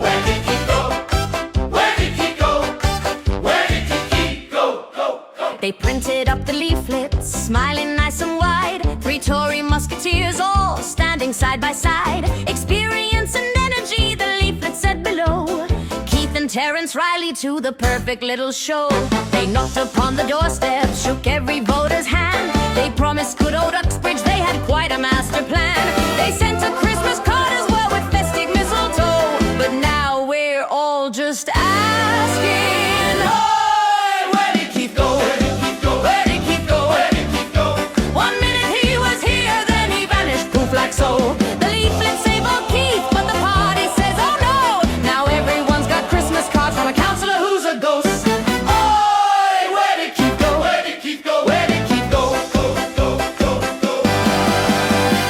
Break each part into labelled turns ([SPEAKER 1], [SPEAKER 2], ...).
[SPEAKER 1] Where did he go? Where did he go? Where did he go?
[SPEAKER 2] They printed up the leaflets, smiling nice and wide. 3 Tory musketeers all standing side by side. Experience and energy, the leaflet said below. Keith and Terence Riley to the perfect little show. They knocked upon the doorsteps, shook every voter's hand. They promised good old Uxbridge, they had quite a master plan. They sent a Christmas card as well with festive mistletoe. But now we're all just asking,
[SPEAKER 1] Hey, where did Keith go? Where did Keith go? Where did Keith go? Where did Keith go?
[SPEAKER 2] 1 minute he was here, then he vanished, poof like so. The leaflets say for Keith, but the party says oh no. Now everyone's got Christmas cards from a councillor who's a ghost.
[SPEAKER 1] Hey, where did Keith go? Where did Keith go? Where did Keith go?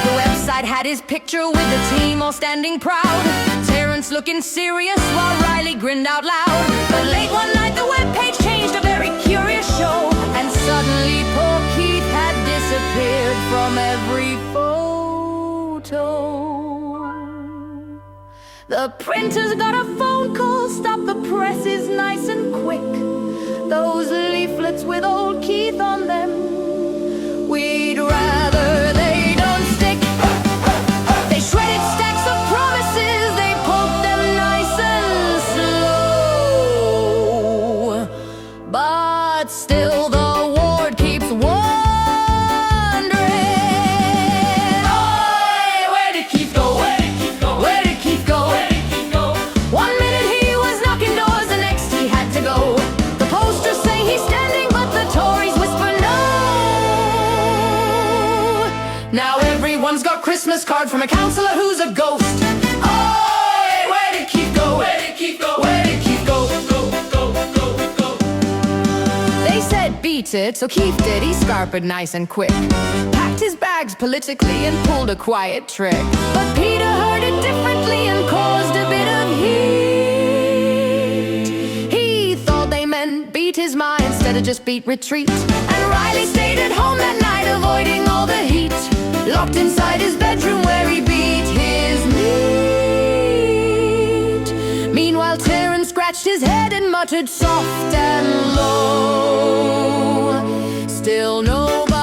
[SPEAKER 2] The website had his picture with the team all standing proud. Terence looking serious while Riley grinned out loud. But late one night the webpage changed, a very curious show. And suddenly poor Keith had disappeared from every photo. The printer's got a phone call, stop the press is nice and quick. Those leaflets with old Keith on them, we'd rather they don't stick. They shredded stacks of promises, they poked them nice and slow. But still the ward keeps wondering,
[SPEAKER 1] Hey, where did Keith go? Where did Keith go?
[SPEAKER 2] where did Keith go?
[SPEAKER 1] Where did Keith go?
[SPEAKER 2] 1 minute he was knocking doors, the next he had to go. The posters say he's standing, but the Tories whisper no. Now everyone's got Christmas card from a councillor who's a ghost.
[SPEAKER 1] Hey, where did Keith go? Where did Keith go? Where did Keith go?
[SPEAKER 2] They said beat it, so Keith did. He scarpered nice and quick, packed his bags politically and pulled a quiet trick. But Peter heard it differently and caused a bit of heat. He thought they meant beat his mind instead of just beat retreat. And Riley stayed at home that night, avoiding all the heat, locked inside his bedroom where he beat his meat. Meanwhile Terence scratched his head and muttered soft and low, still nobody